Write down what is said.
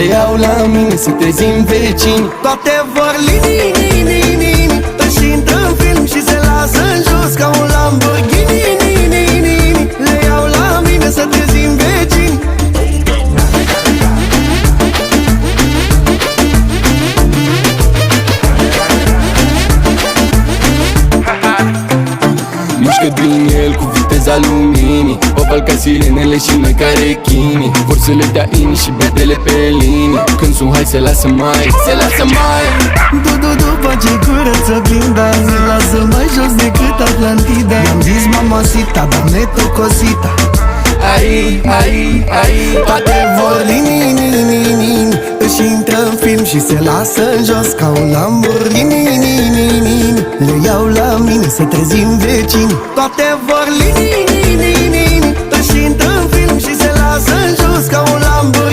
Le iau la mine să trezim vecini. Toate vor lini, își intră în film și se lasă în jos ca un Lamborghini. Le iau la mine să trezim vecini. Mișcă din el cu viteza luminii, Opel ca sirenele și noi ca rechinii. Vor să le dea inii și bedele pe linii. Când sunt hai se lasă mai. După ce curăț oglinda, se lasă mai jos decât Atlantida. I-am zis mamacita, dame tocosita. Ai, toate vor lini, își intră în film și se lasă în jos ca un Lamborghini. Le iau la mine să trezim vecini. Toate vor lini, își intră în film și se lasă în jos ca un Lamborghini.